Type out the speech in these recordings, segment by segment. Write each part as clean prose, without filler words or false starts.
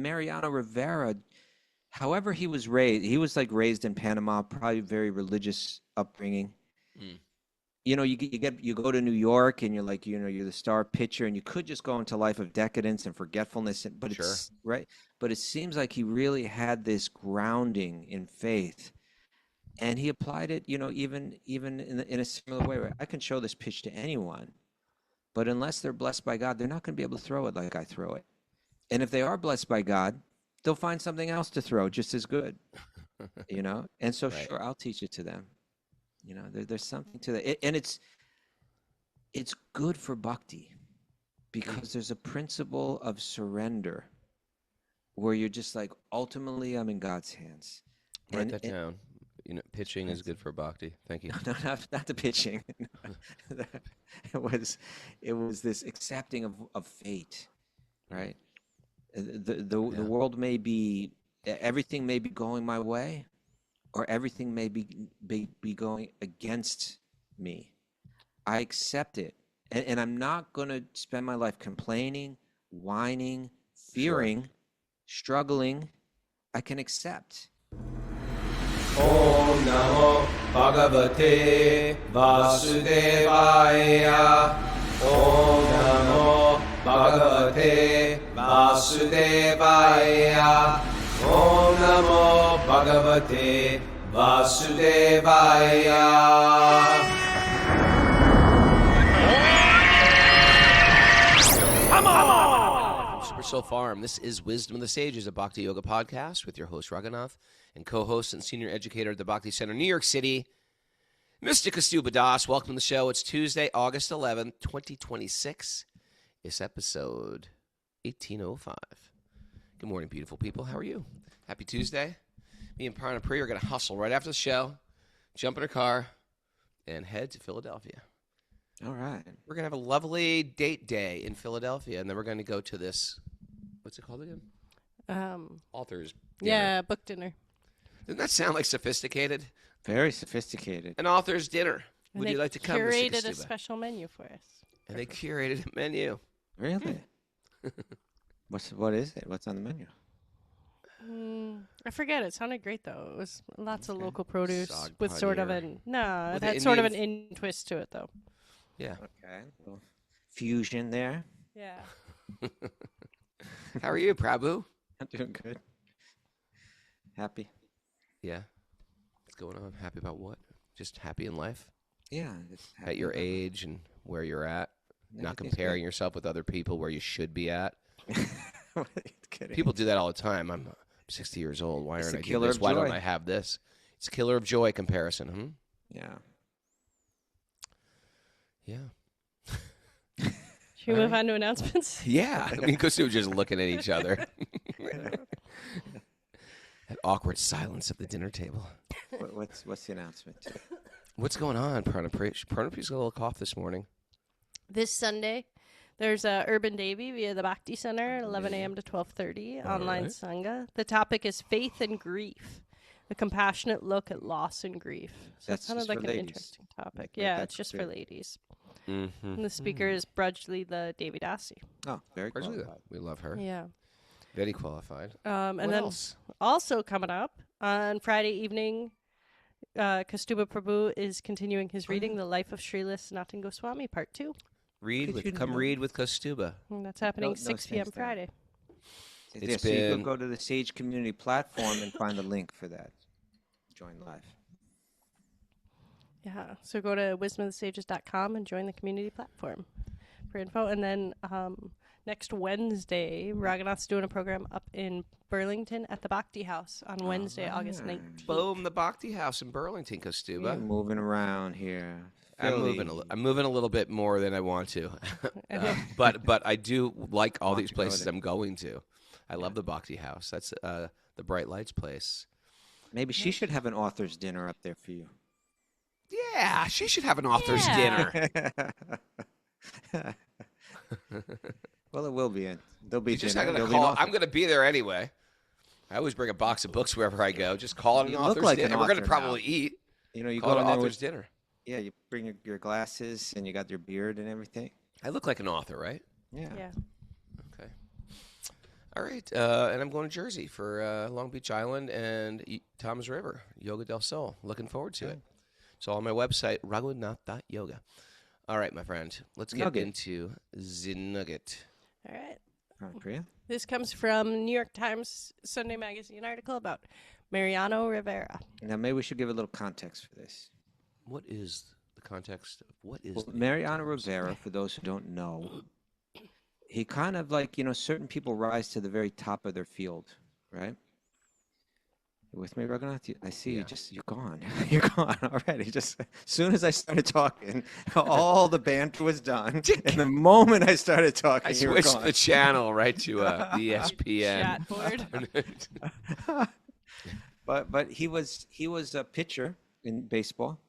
Mariano Rivera, however he was raised in Panama, probably very religious upbringing. Mm. You go to New York and you're like, you're the star pitcher, and you could just go into a life of decadence and forgetfulness, but Sure. it's right. But it seems like he really had this grounding in faith, and he applied it, even in a similar way. Where I can show this pitch to anyone, but unless they're blessed by God, they're not going to be able to throw it like I throw it. And if they are blessed by God, they'll find something else to throw just as good, And so, Right. sure, I'll teach it to them. There's something to that, and it's good for bhakti because there's a principle of surrender where you're just like, ultimately, I'm in God's hands. Write that down. Pitching is good for bhakti. Thank you. No, not the pitching. It was this accepting of fate, right? The world may be, everything may be going my way, or everything may be going against me. I accept it, and I'm not going to spend my life complaining, whining, fearing, struggling. I can accept. Om Namo Bhagavate Vasudevaya. Om Namo Bhagavate Vasudevaya. Om Namo Bhagavate Vasudevaya. From Super Soul Farm, this is Wisdom of the Sages, a Bhakti Yoga podcast with your host, Raghunath, and co-host and senior educator at the Bhakti Center, New York City, Mr. Kaustubha Das. Welcome to the show. It's Tuesday, August 11th, 2026. It's episode 1805. Good morning, beautiful people. How are you? Happy Tuesday. Me and Prana Priya are going to hustle right after the show, jump in our car, and head to Philadelphia. All right. We're going to have a lovely date day in Philadelphia, and then we're going to go to this, what's it called again? Authors dinner. Yeah, book dinner. Doesn't that sound like sophisticated? Very sophisticated. An author's dinner. And Would you like to come, Mr. Curated a Kaustubha? special menu for us. And they curated a menu. Really? What is it? What's on the menu? I forget. It sounded great though. It was lots of local produce Sog with sort of paneer. it With had sort of an Indian Indian twist to it though. Yeah. Okay. Little fusion there. Yeah. How are you, Prabhu? I'm doing good. Happy. Yeah. What's going on? Happy about what? Just happy in life? Yeah. Just At happy your about age and where you're at? Not Everything's comparing yourself with other people where you should be at? Kidding. People do that all the time. I'm 60 years old. Why It's aren't the I doing killer this? of Why don't joy. I have this? It's a killer of joy comparison. Yeah. Yeah. Should we move on to announcements? Yeah. I mean, because we were just looking at each other. That awkward silence at the dinner table. What's the announcement? What's going on, Pranapreet? Pranapreet's got a little cough this morning. This Sunday, there's a Urban Devi via the Bhakti Center, 11 a.m. to 12:30, online right. Sangha. The topic is faith and grief, a compassionate look at loss and grief. So That's it's kind of just like for an ladies. interesting topic. Like Yeah, that's it's just good. for ladies. Mm-hmm. And the speaker is Brajli the Devidasi. Oh, very qualified. We love her. Yeah. Very qualified. And What then else? also coming up on Friday evening, Kaustubha Prabhu is continuing his reading, The Life of Srila Sanatana Goswami, Part 2. Come read with Kaustubha. And that's happening No 6 p.m. sense there. Friday. Yeah, It's so you been- could go to the Sage Community platform and find the link for that. Join live. Yeah. So go to wisdomofthesages.com and join the community platform for info. And then next Wednesday, Raghunath's doing a program up in Burlington at the Bhakti House on Wednesday, August 19th. Boom, the Bhakti House in Burlington, You're Kaustubha. moving around here. I'm Philly. moving a little bit more than I want to, but I do like all Want these to go places there. I'm going to. I love the Bhakti House. That's the Bright Lights place. Maybe she should have an author's dinner up there for you. Yeah, she should have an author's Yeah. dinner. Well, it will be. There'll be You just dinner. not gonna There'll be an call. author. I'm going to be there anyway. I always bring a box of books wherever I go. Just call it an You look author's like dinner. an We're going to author probably now. eat. You know, you Call go it in an there author's with, dinner. yeah, you bring your glasses and you got your beard and everything. I look like an author, right? Yeah. Yeah. Okay. All right, and I'm going to Jersey for Long Beach Island and Tom's River, Yoga del Sol. Looking forward to it. It's all on my website, raghunath.yoga. All right, my friend, let's get into the nugget. All right. All right, Priya. This comes from New York Times Sunday Magazine article about Mariano Rivera. Now, maybe we should give a little context for this. What is the context of what is Mariano Rivera, for those who don't know, he kind of like, certain people rise to the very top of their field, right? You with me, Raghunath? I see you're gone. You're gone already. Just as soon as I started talking, all the banter was done. And the moment I started talking, I you were switched gone. the channel right to ESPN. Chat board. But he was a pitcher in baseball,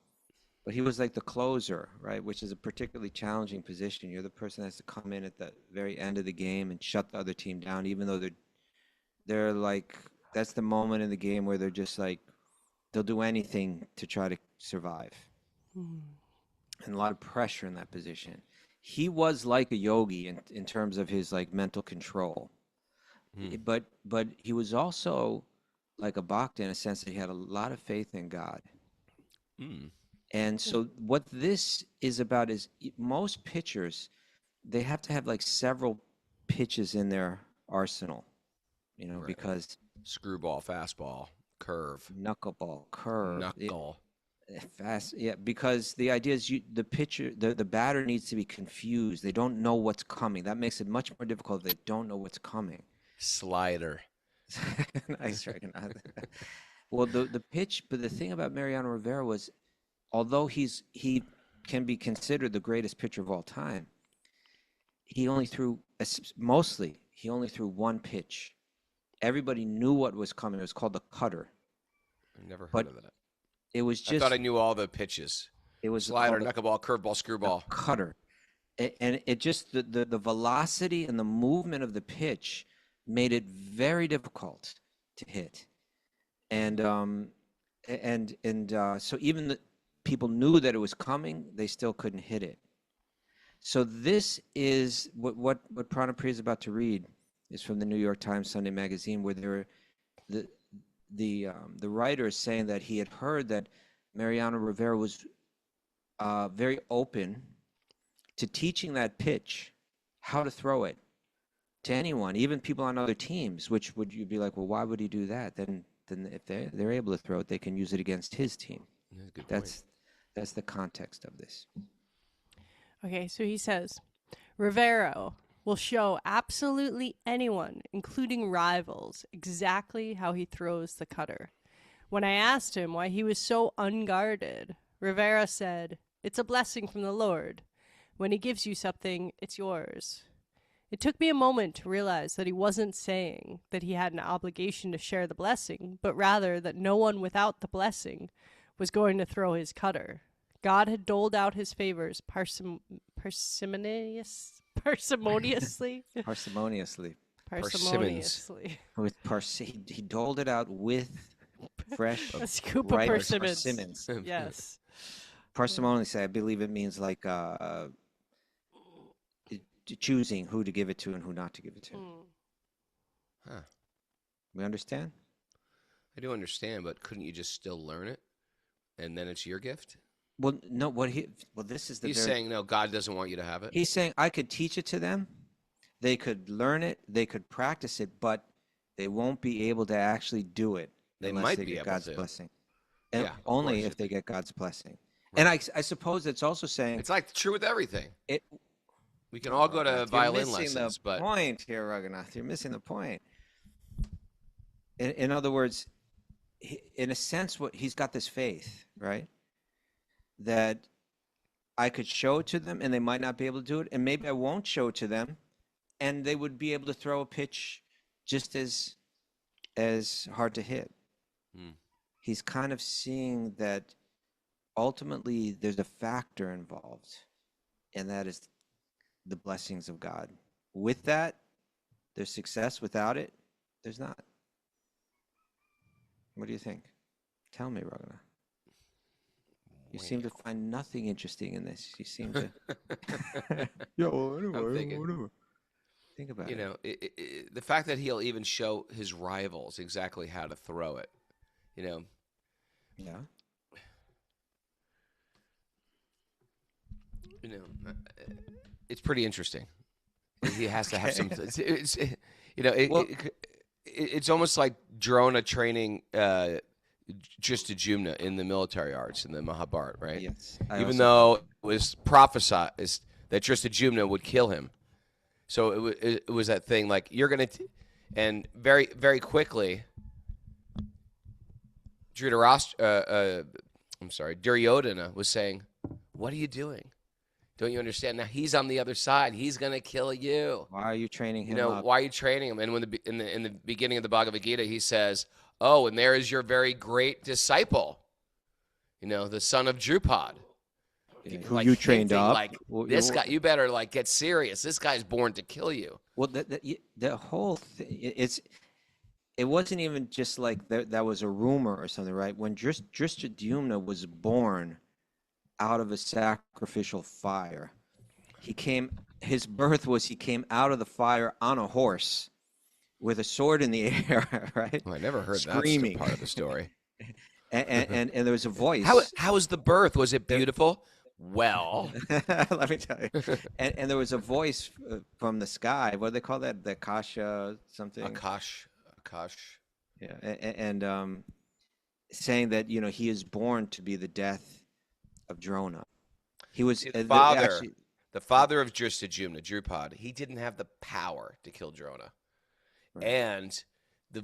but he was like the closer, right? Which is a particularly challenging position. You're the person that has to come in at the very end of the game and shut the other team down, even though they're like, that's the moment in the game where they're just like, they'll do anything to try to survive. And a lot of pressure in that position. He was like a yogi in terms of his like mental control. But he was also like a bhakta in a sense that he had a lot of faith in God. And so what this is about is most pitchers, they have to have like several pitches in their arsenal, Right. because Screwball, fastball, curve, knuckleball, curve, knuckle. fast. Yeah, because the idea is the pitcher, the batter needs to be confused. They don't know what's coming. That makes it much more difficult if they don't know what's coming. Slider. Nice, Raghunath. Well, the pitch, but the thing about Mariano Rivera was, although he can be considered the greatest pitcher of all time, he only threw one pitch. Everybody knew what was coming. It was called the cutter. I never heard of that. It was just. I thought I knew all the pitches. It was slider, knuckleball, curveball, screwball. Cutter, and it just the velocity and the movement of the pitch made it very difficult to hit, and so even the people knew that it was coming, they still couldn't hit it. So this is what Pranapriya is about to read is from the New York Times Sunday Magazine, where the writer is saying that he had heard that Mariano Rivera was very open to teaching that pitch, how to throw it to anyone, even people on other teams. Which would you be like, well, why would he do that? Then if they're able to throw it, they can use it against his team. That's the context of this. Okay, so he says, Rivera will show absolutely anyone, including rivals, exactly how he throws the cutter. When I asked him why he was so unguarded, Rivera said, "It's a blessing from the Lord. When he gives you something, it's yours." It took me a moment to realize that he wasn't saying that he had an obligation to share the blessing, but rather that no one without the blessing was going to throw his cutter. God had doled out his favors parsimoniously. He doled it out with fresh, a scoop ripe of persimmons. persimmons. Yes. Parsimoniously, I believe it means like choosing who to give it to and who not to give it to. Huh. We understand? I do understand, but couldn't you just still learn it, and then it's your gift? Well, no. This is the. He's saying no. God doesn't want you to have it. He's saying I could teach it to them. They could learn it. They could practice it, but they won't be able to actually do it. They unless might they be get able God's to. blessing. And Yeah, of only course. if they get God's blessing. Right. And I suppose it's also saying It's like true with everything. it. We can all go to violin You're missing lessons, the but point here, Raghunath. You're missing the point. In other words, in a sense, what he's got this faith, right? That I could show it to them, and they might not be able to do it, and maybe I won't show it to them, and they would be able to throw a pitch just as hard to hit. He's kind of seeing that ultimately there's a factor involved, and that is the blessings of God. With that, there's success. Without it, there's not. What do you think? Tell me, Raghunath. You seem to find nothing interesting in this. You seem to. I'm thinking. Think about You it. know, the fact that he'll even show his rivals exactly how to throw it. You know, Yeah. you know, it's pretty interesting. He has to have some. You know, Well, it's almost like Drona training Drishtajumna in the military arts in the Mahabharata, right? yes. Even though it was prophesied that Drishtajumna would kill him, so it was that thing like you're gonna, and very very quickly, Duryodhana was saying, "What are you doing? Don't you understand? Now he's on the other side. He's gonna kill you. why are you training You him know, up? why are you training him?" And when in the beginning of the Bhagavad-gīta, he says, "Oh, and there is your very great disciple, you know, the son of Drupad, Who like you trained hinting, up? like this guy. You better like get serious. This guy's born to kill you." Well, the whole thing, it wasn't even just like that was a rumor or something, right? When Drishtadyumna was born out of a sacrificial fire, his birth was he came out of the fire on a horse with a sword in the air, right? Well, I never heard Screaming. that part of the story. And there was a voice. How was the birth? Was it beautiful? Well, Let me tell you. And there was a voice from the sky. What do they call that? The Akasha something. Akash. Yeah, and saying that he is born to be the death of Drona. He was His father, actually, the father of Drishtajumna, Drupad, he didn't have the power to kill Drona. Right. And the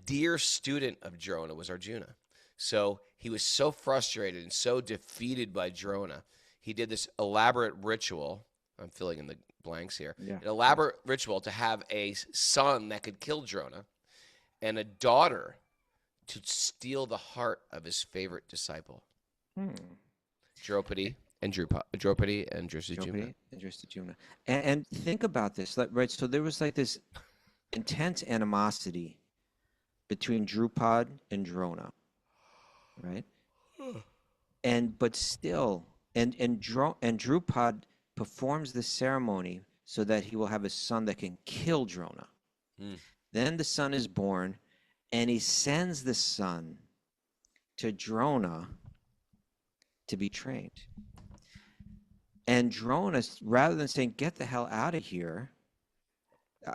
dear student of Drona was Arjuna. So he was so frustrated and so defeated by Drona, he did this elaborate ritual. I'm filling in the blanks here. Yeah. An elaborate ritual to have a son that could kill Drona and a daughter to steal the heart of his favorite disciple, Draupadi and Drishtajumna. and Drishtadyumna. And think about this, right? So there was like this intense animosity between Drupad and Drona, right? But still, and Drupad performs this ceremony so that he will have a son that can kill Drona. Then the son is born, and he sends the son to Drona to be trained. And Drona, rather than saying, "Get the hell out of here,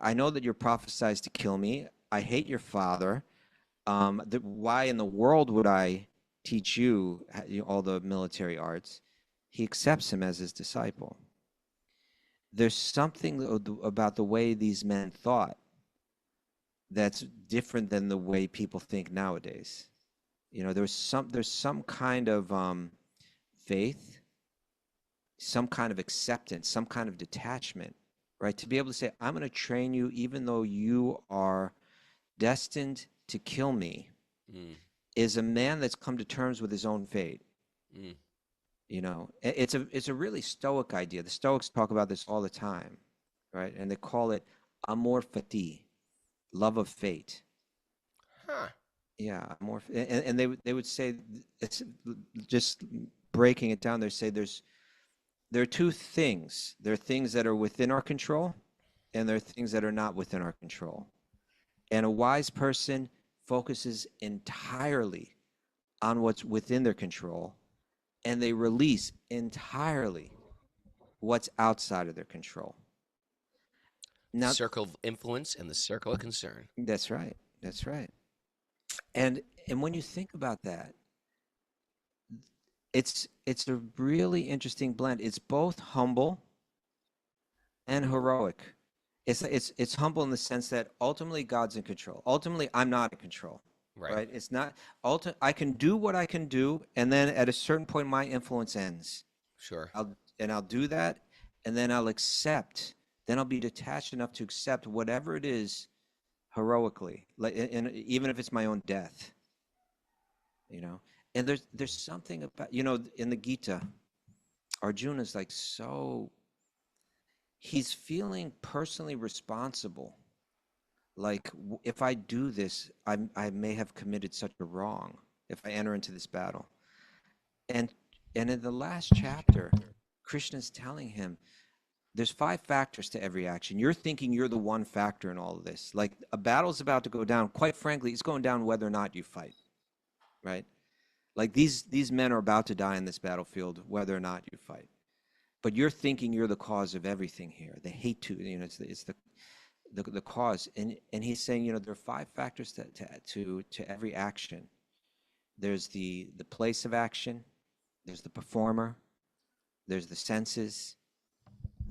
I know that you're prophesied to kill me. I hate your father. Why in the world would I teach you all the military arts?" He accepts him as his disciple. There's something about the way these men thought that's different than the way people think nowadays. There's some kind of faith, some kind of acceptance, some kind of detachment, right? To be able to say, "I'm going to train you even though you are destined to kill me," is a man that's come to terms with his own fate. It's a really Stoic idea. The Stoics talk about this all the time, right? And they call it amor fati, love of fate. Yeah, amor. And they would say, it's just breaking it down. They say there are two things. There are things that are within our control, and there are things that are not within our control. And a wise person focuses entirely on what's within their control, and they release entirely what's outside of their control. Now, circle of influence and the circle of concern. That's right. That's right. And when you think about that, it's a really interesting blend. It's both humble and heroic. It's humble in the sense that ultimately God's in control. Ultimately, I'm not in control. Right? It's not I can do what I can do, and then at a certain point my influence ends. Sure. I'll do that, and then I'll accept. Then I'll be detached enough to accept whatever it is heroically, even if it's my own death. And there's something about in the Gita, Arjuna's like he's feeling personally responsible. Like, if I do this, I may have committed such a wrong if I enter into this battle. And in the last chapter, Krishna's telling him, there's 5 factors to every action. You're thinking you're the one factor in all of this. Like a battle's about to go down. Quite frankly, it's going down whether or not you fight, right? Like these men are about to die in this battlefield, whether or not you fight. But you're thinking you're the cause of everything here. They hate to, it's the cause. And he's saying, there are 5 factors to every action. There's the place of action. There's the performer. There's the senses.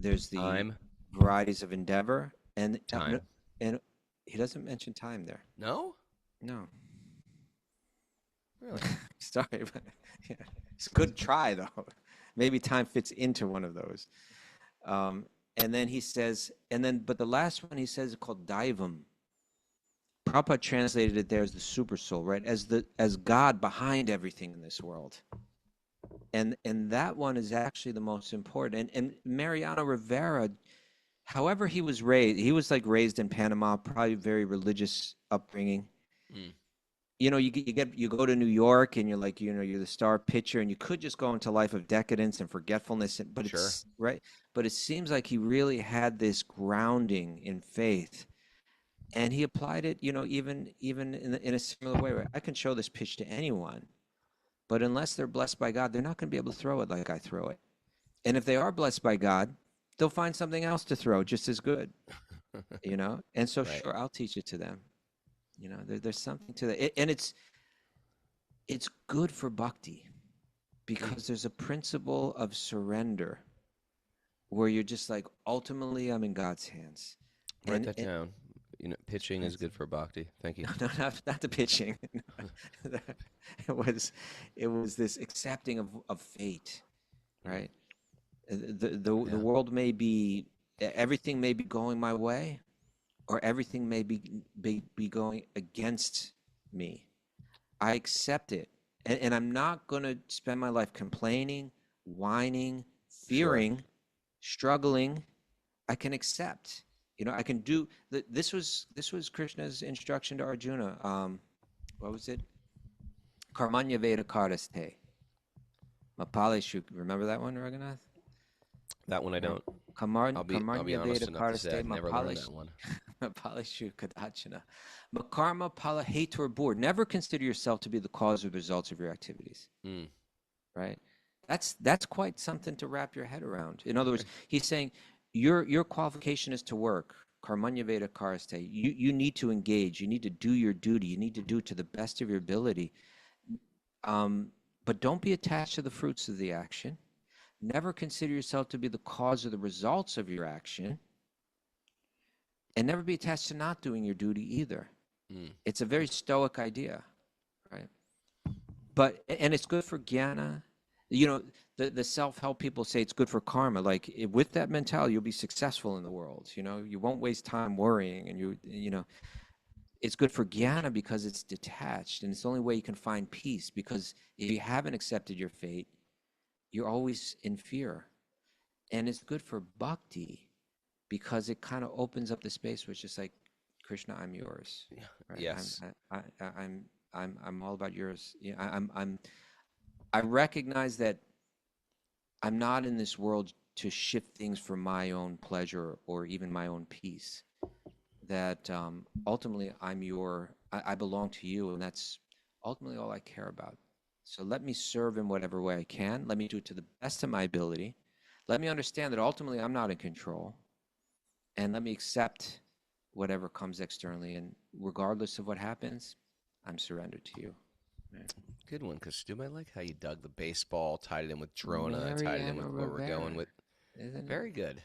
There's the Time. varieties of endeavor. And Time. And he doesn't mention time there. No? No. Really? Sorry. But, yeah. It's a good try, though. Maybe time fits into one of those. And then he says, but the last one he says is called Daivam. Prabhupada translated it there as the super soul, right? As God behind everything in this world. And that one is actually the most important. And Mariano Rivera, however he was raised in Panama, probably very religious upbringing. Mm. You go to New York and you're like, you're the star pitcher, and you could just go into a life of decadence and forgetfulness, but sure. It's right. But it seems like he really had this grounding in faith, and he applied it, even in a similar way. Where I can show this pitch to anyone, but unless they're blessed by God, they're not going to be able to throw it like I throw it. And if they are blessed by God, they'll find something else to throw just as good, And so, right. Sure, I'll teach it to them. There's something to that, and it's good for bhakti, because there's a principle of surrender where you're just like, ultimately, I'm in God's hands. Write that down. Pitching is good for bhakti. Thank you. No, not the pitching. It was this accepting of fate, right? The world may be, everything may be going my way, or everything may be going against me. I accept it. And I'm not going to spend my life complaining, whining, fearing, sure. Struggling. I can accept. I can do. This was Krishna's instruction to Arjuna. What was it? Karmanya Veda Karaste. Mapaleshu. Remember that one, Raghunath? That one I don't. I'll be honest enough to say I've never learned that one. Makarma pala hetur bur. Never consider yourself to be the cause or the results of your activities. Mm. Right? That's quite something to wrap your head around. In other words, he's saying your qualification is to work. Karmanya Veda Karaste. You need to engage. You need to do your duty. You need to do it to the best of your ability. But don't be attached to the fruits of the action. Never consider yourself to be the cause or the results of your action. And never be attached to not doing your duty either. Mm. It's a very Stoic idea, right? And it's good for jnana. The self-help people say it's good for karma. Like, with that mentality, you'll be successful in the world. You won't waste time worrying, and it's good for jnana because it's detached, and it's the only way you can find peace. Because if you haven't accepted your fate, you're always in fear. And it's good for bhakti because it kind of opens up the space where it's just like, Krishna, I'm yours. Right? Yes. I'm all about yours. I recognize that I'm not in this world to shift things for my own pleasure or even my own peace. That ultimately I belong to you, and that's ultimately all I care about. So let me serve in whatever way I can. Let me do it to the best of my ability. Let me understand that ultimately I'm not in control. And let me accept whatever comes externally. And regardless of what happens, I'm surrendered to you. Right. Good one, Kaustubha. I like how you dug the baseball, tied it in with Drona, tied it in with where we're going with. Very good.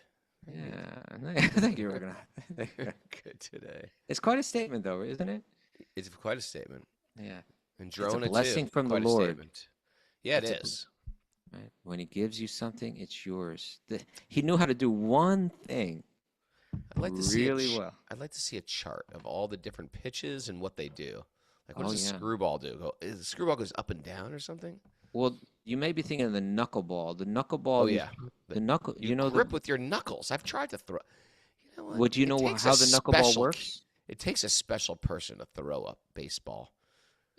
Yeah. Thank you, Raghunath. Good today. It's quite a statement, though, isn't it? It's quite a statement. Yeah. And Drona, it's a blessing from the Lord. Yeah, it is. Right? When he gives you something, it's yours. He knew how to do one thing I'd like to really see well. I'd like to see a chart of all the different pitches and what they do. Like, what does a screwball do? The screwball goes up and down or something? Well, you may be thinking of the knuckleball. The knuckleball. Oh, yeah. The knuckle. You grip with your knuckles. I've tried to throw. You know what? Well, do you know how the knuckleball works? It takes a special person to throw a baseball.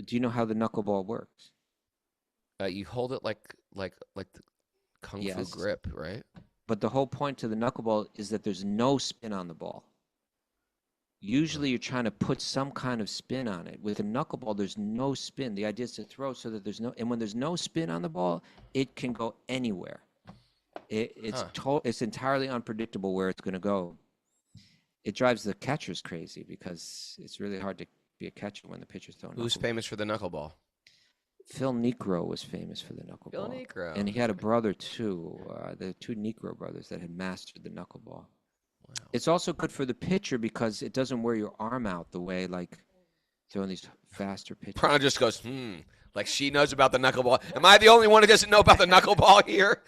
Do you know how the knuckleball works? You hold it like the kung fu grip, right? But the whole point to the knuckleball is that there's no spin on the ball. Usually you're trying to put some kind of spin on it. With a knuckleball, there's no spin. The idea is to throw so that there's no, and when there's no spin on the ball, it can go anywhere. It's entirely unpredictable where it's going to go. It drives the catchers crazy because it's really hard to be a catcher when the pitcher's throwing. Who's famous for the knuckleball? Phil Necro was famous for the knuckleball. Phil Necro. And he had a brother, too. The two Necro brothers that had mastered the knuckleball. Wow. It's also good for the pitcher because it doesn't wear your arm out the way, like, throwing these faster pitches. Prana just goes, like she knows about the knuckleball. Am I the only one who doesn't know about the knuckleball here?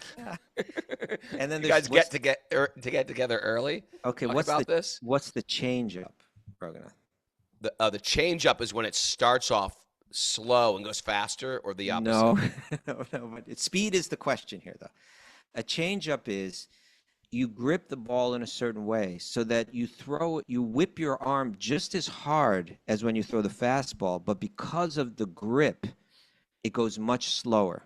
And then you guys get together early? Okay, what's the change-up, Raghunath? The change-up is when it starts off slow and goes faster, or the opposite? No. But speed is the question here, though. A change-up is you grip the ball in a certain way so that you whip your arm just as hard as when you throw the fastball, but because of the grip, it goes much slower.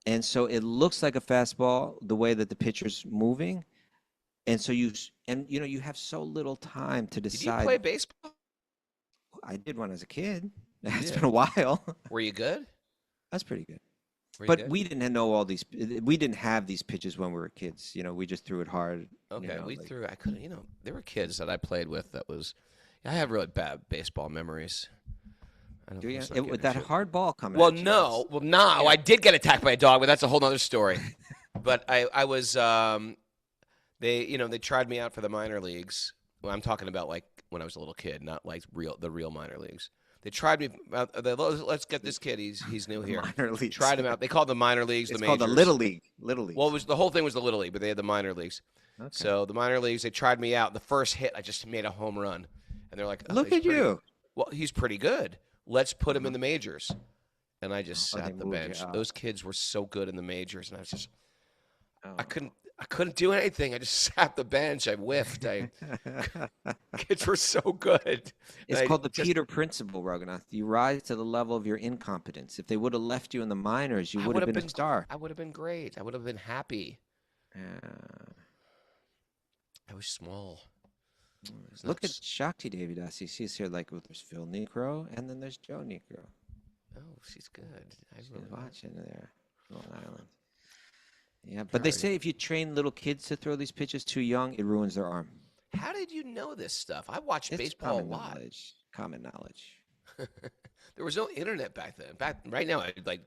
And so it looks like a fastball the way that the pitcher's moving. And so you have so little time to decide. Did you play baseball? I did when I was a kid. It's been a while. Were you good? That's pretty good. But we didn't know all these. We didn't have these pitches when we were kids. We just threw it hard. Okay, I couldn't. There were kids that I played with that was. I have really bad baseball memories. Do you? With that hard ball coming. Well, no. Well, no. I did get attacked by a dog, but that's a whole other story. But I was. They tried me out for the minor leagues. Well, I'm talking about like when I was a little kid, not like the real minor leagues. They tried me. Let's get this kid. He's new here. Minor leagues. Tried him out. They called the minor leagues it's the called majors. the little league. Little league. Well, the whole thing was the little league, but they had the minor leagues. Okay. So the minor leagues, they tried me out. The first hit, I just made a home run, and they're like, "Look at you." Well, he's pretty good. Let's put him in the majors. And I just sat the bench. Those kids were so good in the majors, and I was just, I couldn't do anything. I just sat the bench. I whiffed. Kids were so good. It's called the Peter Principle, Raghunath. You rise to the level of your incompetence. If they would have left you in the minors, you would have been a star. I would have been great. I would have been happy. I was small. Look at Shakti Devidasi. She's here there's Phil Necro, and then there's Joe Necro. Oh, she's good. She's watching there, Long Island. Yeah, but they say if you train little kids to throw these pitches too young, it ruins their arm. How did you know this stuff? I watched baseball a lot. Common knowledge. There was no internet back then. Right now, I'd like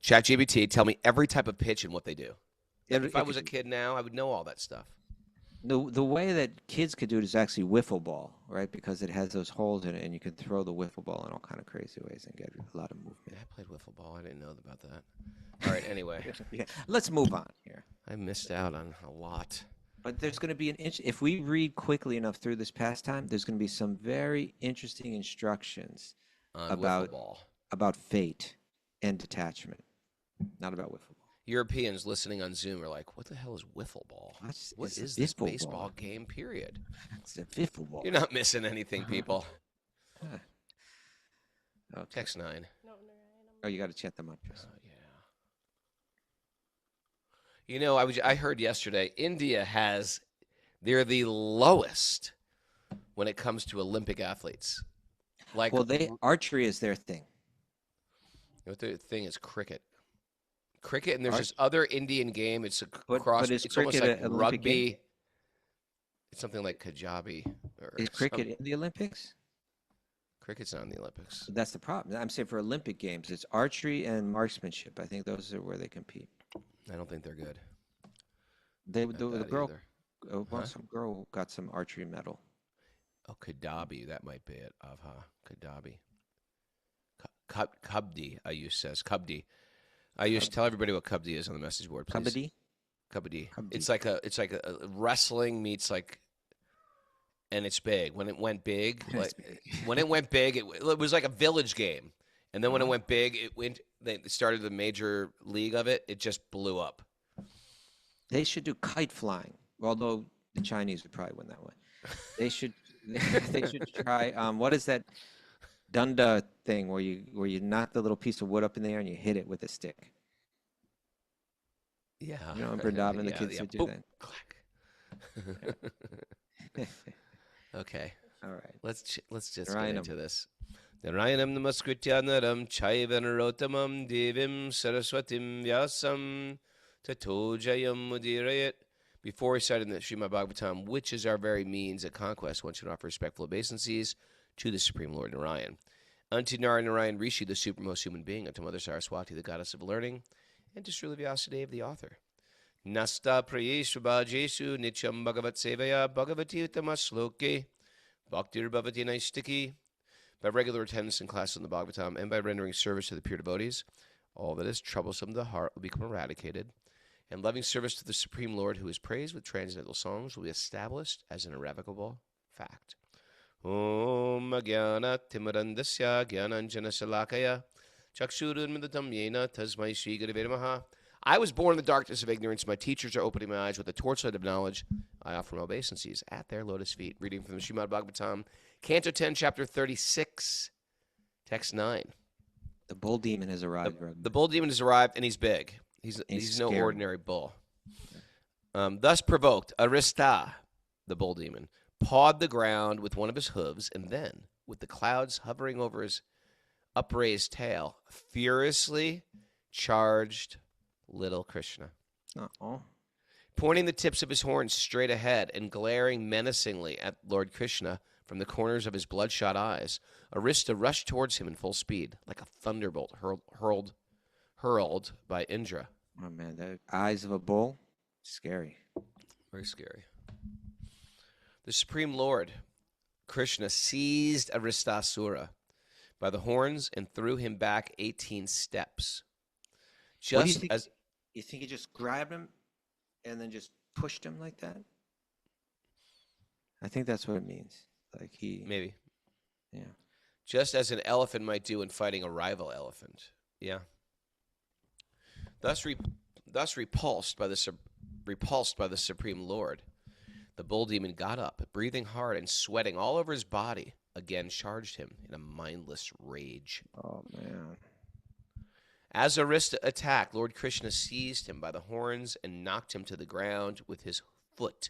ChatGPT tell me every type of pitch and what they do. If I was a kid now, I would know all that stuff. The way that kids could do it is actually wiffle ball, right? Because it has those holes in it, and you can throw the wiffle ball in all kind of crazy ways and get a lot of movement. Yeah, I played wiffle ball. I didn't know about that. All right, anyway. Yeah. Let's move on here. I missed out on a lot. But there's going to be if we read quickly enough through this pastime, there's going to be some very interesting instructions about fate and detachment, not about wiffle ball. Europeans listening on Zoom are like, what the hell is wiffle ball? What is this baseball game, period? It's a wiffle ball. You're not missing anything, people. Okay. Text 9. Oh, you got to chat them up. Yeah. I heard yesterday, India they're the lowest when it comes to Olympic athletes. Archery is their thing. Their thing is cricket. Cricket, and there's this other Indian game. It's a cross. It's almost like rugby. Game? It's something like Kajabi. Is cricket in the Olympics? Cricket's not in the Olympics. That's the problem. I'm saying for Olympic games, it's archery and marksmanship. I think those are where they compete. I don't think they're good. The girl, some girl got some archery medal. Oh, Kadabi, that might be it. Kadabi. Kabdi, Kabdi. I used to tell everybody what Kabdi is on the message board, please. Kabaddi. It's like a wrestling meets and it's big. When it went big, it was like a village game. And then when it went big, they started the major league of it. It just blew up. They should do kite flying, although the Chinese would probably win that one. They should try. What is that dunda thing where you knock the little piece of wood up in the air and you hit it with a stick? Yeah. You know, in Vrindavan, the Yeah, kids yeah. would do Boop, clack. that. Okay. All right. Let's just get Narayanam. into this. Narayanam namaskritya naram chaiva narotamam devim saraswatim vyasam tato jayam mudirayat. Before we start in the Srimad Bhagavatam, which is our very means of conquest, one should offer respectful obeisances to the Supreme Lord Narayan. Unto Narayan Rishi, the supremmost human being, unto Mother Saraswati, the goddess of learning, and to Srila Vyasadeva, the author. Nasta prayeshu bhajeshu nityam bhagavat sevaya bhagavati uttamasloke bhaktir bhavati naistiki. By regular attendance in classes in the Bhagavatam and by rendering service to the pure devotees, all that is troublesome to the heart will become eradicated, and loving service to the Supreme Lord, who is praised with transcendental songs, will be established as an irrevocable fact. Om Jnana Timarandasya Jnananjana Salakaya Chakshurunmadatam Yena Tasmai Shri Gurave Namaha. I was born in the darkness of ignorance. My teachers are opening my eyes with the torchlight of knowledge. I offer my obeisances at their lotus feet. Reading from the Srimad Bhagavatam, Canto 10, Chapter 36, Text 9. The bull demon has arrived. The bull demon has arrived, and he's big. He's no scary. ordinary bull. Thus provoked, Arista, the bull demon, pawed the ground with one of his hooves, and then, with the clouds hovering over his upraised tail, furiously charged little Krishna. Uh-oh. Pointing the tips of his horns straight ahead and glaring menacingly at Lord Krishna from the corners of his bloodshot eyes, Arista rushed towards him in full speed, like a thunderbolt hurled by Indra. Oh, man, the eyes of a bull, scary. Very scary. The Supreme Lord, Krishna, seized Aristasura by the horns and threw him back 18 steps. What do you think? You think he just grabbed him and then just pushed him like that? I think that's what it means. Like Maybe. Yeah. Just as an elephant might do in fighting a rival elephant. Yeah. Thus repulsed by the Supreme Lord, the bull demon got up, breathing hard and sweating all over his body, again charged him in a mindless rage. Oh, man. As Arista attacked, Lord Krishna seized him by the horns and knocked him to the ground with his foot.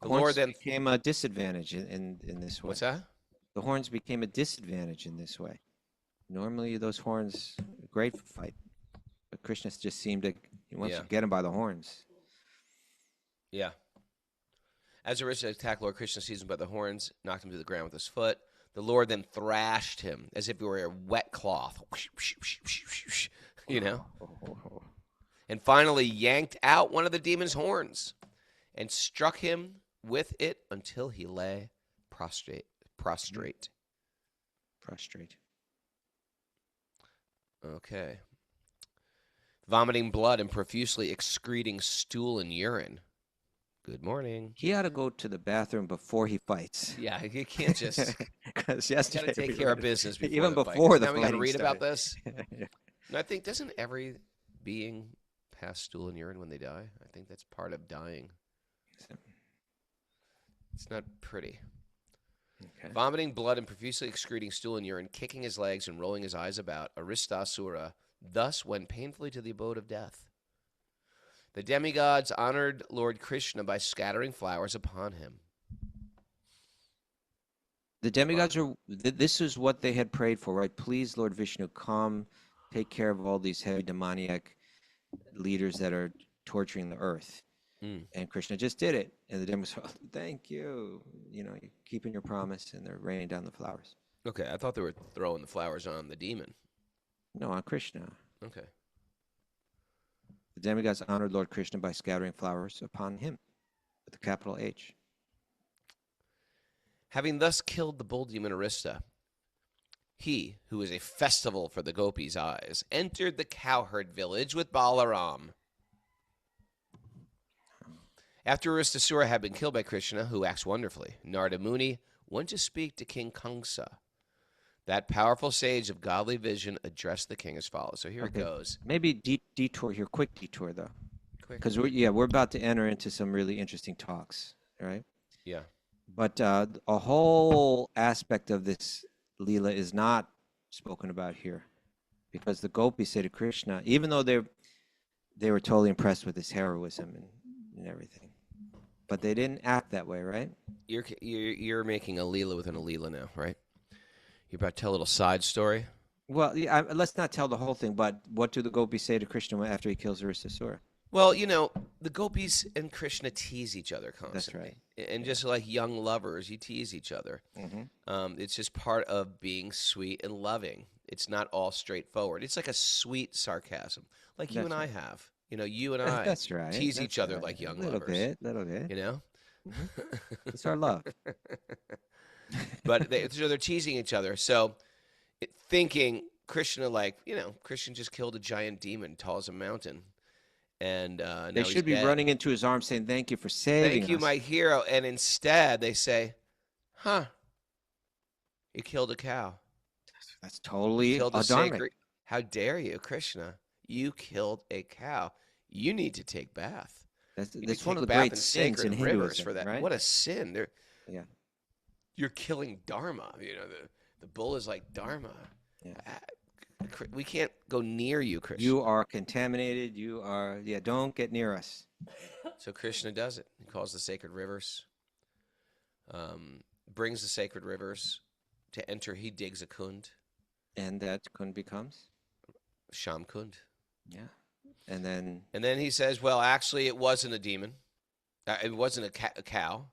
The Lord then became a disadvantage in this way. What's that? The horns became a disadvantage in this way. Normally, those horns, great for fight. But Krishna just seemed to, he wants to get him by the horns. Yeah. As Arista attacked, Lord Krishna seized him by the horns, knocked him to the ground with his foot. The Lord then thrashed him as if he were a wet cloth, you know, and finally yanked out one of the demon's horns and struck him with it until he lay prostrate. Okay. Vomiting blood and profusely excreting stool and urine. Good morning. He ought to go to the bathroom before he fights. Yeah, you can't just. Because You got to take care of business before even the fight. before the now we got to fighting read about started. this. And I think, doesn't every being pass stool and urine when they die? I think that's part of dying. It's not pretty. Okay. Vomiting blood and profusely excreting stool and urine, kicking his legs and rolling his eyes about, Aristasura thus went painfully to the abode of death. The demigods honored Lord Krishna by scattering flowers upon him. The demigods this is what they had prayed for, right? Please, Lord Vishnu, come take care of all these heavy demoniac leaders that are torturing the earth. And Krishna just did it. And the demigods were, thank you. You know, you're keeping your promise, and they're raining down the flowers. Okay, I thought they were throwing the flowers on the demon. No, on Krishna. Okay. The demigods honored Lord Krishna by scattering flowers upon him with a capital H. Having thus killed the bull demon Arista, he, who is a festival for the gopis' eyes, entered the cowherd village with Balaram. After Aristasura had been killed by Krishna, who acts wonderfully, Narada Muni went to speak to King Kamsa. That powerful sage of godly vision addressed the king as follows. So here it goes. Maybe detour here, quick detour though, Quick. because we're about to enter into some really interesting talks, right? Yeah. But a whole aspect of this Leela is not spoken about here, because the gopis say to Krishna, even though they were totally impressed with his heroism and everything. But they didn't act that way, right? You're making a Leela within a Leela now, right? You're about to tell a little side story. Well, yeah, let's not tell the whole thing, but what do the gopis say to Krishna after he kills Aristasura? Well, the gopis and Krishna tease each other constantly. That's right. And just like young lovers, you tease each other. Mm-hmm. It's just part of being sweet and loving. It's not all straightforward. It's like a sweet sarcasm, like you and I have. You and I That's right. tease each other like young lovers. Little bit. Mm-hmm. It's our love. But they're teasing each other. So thinking Krishna, Krishna just killed a giant demon tall as a mountain. And they should be running into his arms saying, "Thank you for saving us. Thank you, my hero." And instead they say, "Huh, you killed a cow. That's totally sacred. How dare you, Krishna? You killed a cow. You need to take bath. That's one of the great sins in Hinduism, for that. Right? What a sin! Yeah, you're killing dharma. The bull is like dharma. Yeah. We can't go near you, Krishna. You are contaminated. Don't get near us." So Krishna does it. He calls the sacred rivers, brings the sacred rivers to enter. He digs a kund. And that kund becomes? Sham kund. Yeah. And then he says, well, actually, it wasn't a demon. It wasn't a cow.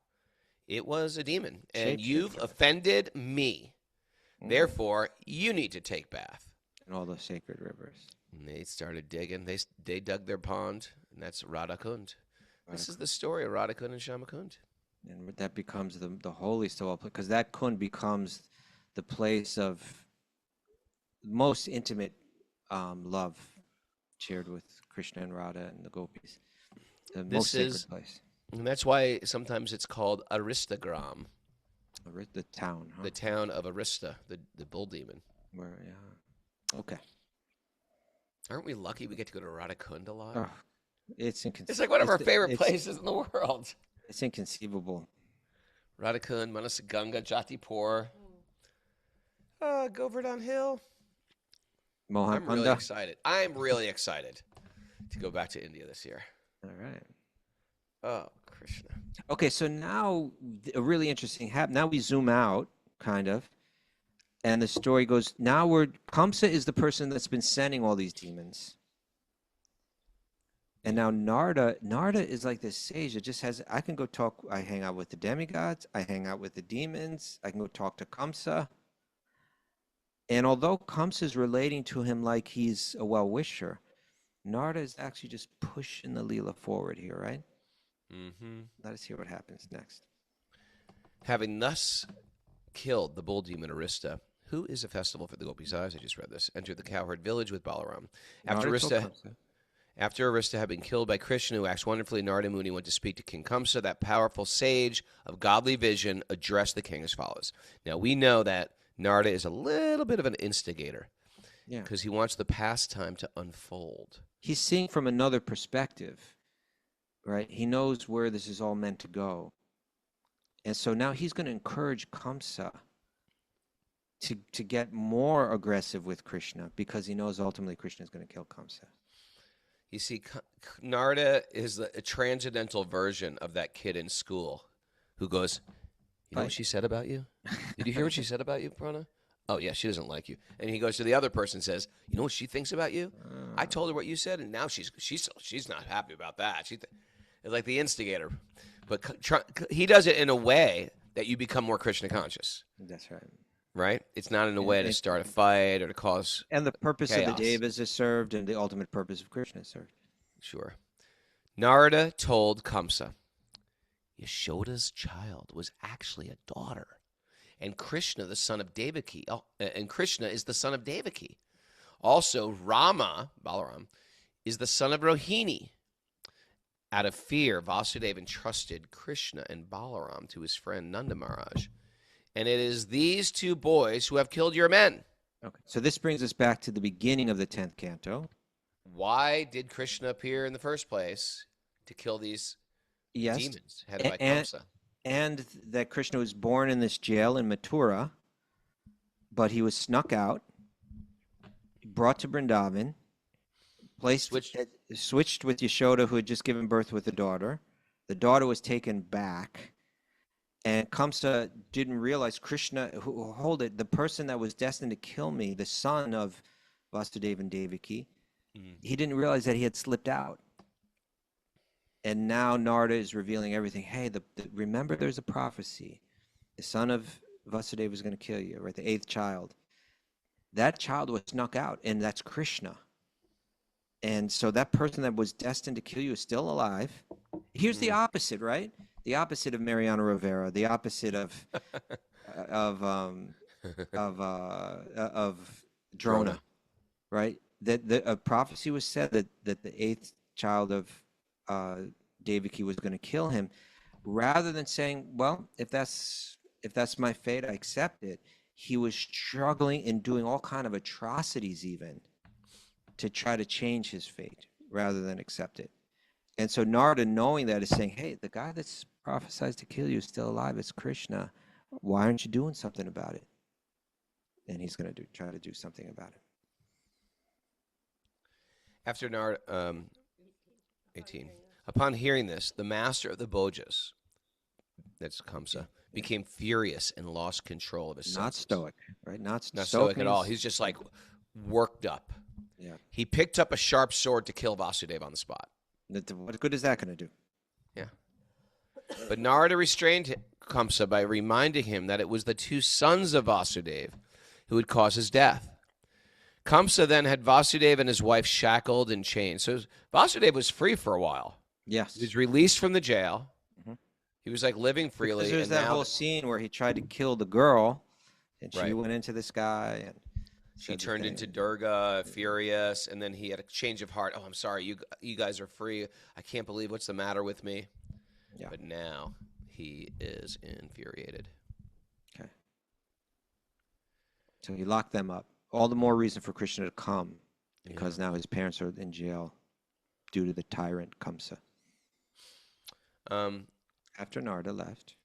It was a demon. And you've offended me. Mm. Therefore, you need to take bath. And all the sacred rivers. And they started digging. They dug their pond, and that's Radhakund. This is the story of Radhakund and Shamakund. And that becomes the holiest of all, because that kund becomes the place of most intimate love shared with Krishna and Radha and the gopis. The most sacred place. And that's why sometimes it's called Aristagram. The town, huh? The town of Arista, the bull demon. Okay. Aren't we lucky we get to go to Radhakund a lot? Oh, it's inconceivable. It's like one of our favorite places in the world. It's inconceivable. Radhakund, Manasaganga, Jatipur, Govardhan Hill. Mohan I'm really excited. I'm really excited to go back to India this year. All right. Oh, Krishna. Okay, so now a really interesting now we zoom out, kind of, and the story goes, now Kamsa is the person that's been sending all these demons. And now Narada is like this sage that just I can go talk, I hang out with the demigods, I hang out with the demons, I can go talk to Kamsa. And although Kamsa is relating to him like he's a well-wisher, Narada is actually just pushing the Leela forward here, right? Mm-hmm. Let us hear what happens next. Having thus killed the bull demon Arista, who is a festival for the gopis' eyes, I just read this, entered the cowherd village with Balaram. After Arista had been killed by Krishna, who acts wonderfully, Narada Muni went to speak to King Kamsa. That powerful sage of godly vision addressed the king as follows. Now, we know that Narada is a little bit of an instigator. Yeah. Because he wants the pastime to unfold. He's seeing from another perspective, right? He knows where this is all meant to go. And so now he's going to encourage Kamsa to get more aggressive with Krishna, because he knows ultimately Krishna is going to kill Kamsa. You see, Narada is a transcendental version of that kid in school who goes, you know what she said about you? Did you hear what she said about you, Drona? Oh, yeah, she doesn't like you. And he goes to the other person and says, you know what she thinks about you? I told her what you said, and now she's not happy about that. It's like the instigator. But he does it in a way that you become more Krishna conscious. That's right. Right? It's not in a way to start a fight or to cause And the purpose chaos. of the Devas is served, and the ultimate purpose of Krishna is served. Sure. Narada told Kamsa, Yashoda's child was actually a daughter. And Krishna, the son of Devaki, and Krishna is the son of Devaki. Also, Rama, Balaram, is the son of Rohini. Out of fear, Vasudeva entrusted Krishna and Balaram to his friend Nanda Maharaj. And it is these two boys who have killed your men. Okay. So this brings us back to the beginning of the 10th canto. Why did Krishna appear in the first place? To kill these demons headed by Kamsa. And that Krishna was born in this jail in Mathura, but he was snuck out, brought to Vrindavan, switched with Yashoda, who had just given birth with a daughter. The daughter was taken back, and Kamsa didn't realize Krishna. Hold it, the person that was destined to kill me, the son of Vasudeva and Devaki, he didn't realize that he had slipped out. And now Narada is revealing everything. Hey, remember, there's a prophecy. The son of Vasudeva is going to kill you, right? The 8th child. That child was snuck out, and that's Krishna. And so that person that was destined to kill you is still alive. Here's the opposite, right? The opposite of Mariano Rivera. The opposite of Drona, right? That a prophecy was said that the 8th child of Devaki was going to kill him, rather than saying, well, if that's my fate, I accept it. He was struggling and doing all kind of atrocities even to try to change his fate rather than accept it. And so Narada, knowing that, is saying, hey, the guy that's prophesied to kill you is still alive. It's Krishna. Why aren't you doing something about it? And he's going to try to do something about it. After Narada, 18. Upon hearing this, the master of the Bhojas, that's Kamsa, became furious and lost control of his senses. Not stoic, right? Not stoic at all. He's just like worked up. Yeah. He picked up a sharp sword to kill Vasudeva on the spot. What good is that going to do? Yeah. But Narada restrained Kamsa by reminding him that it was the 2 sons of Vasudeva who would cause his death. Kamsa then had Vasudeva and his wife shackled and chained. So Vasudeva was free for a while. Yes. He was released from the jail. He was like living freely. Because there's that whole scene where he tried to kill the girl, and she went into this guy, and she turned into Durga, furious, and then he had a change of heart. Oh, I'm sorry, you guys are free. I can't believe what's the matter with me. Yeah. But now he is infuriated. Okay. So he locked them up. All the more reason for Krishna to come, because now his parents are in jail due to the tyrant Kamsa. After Narada left,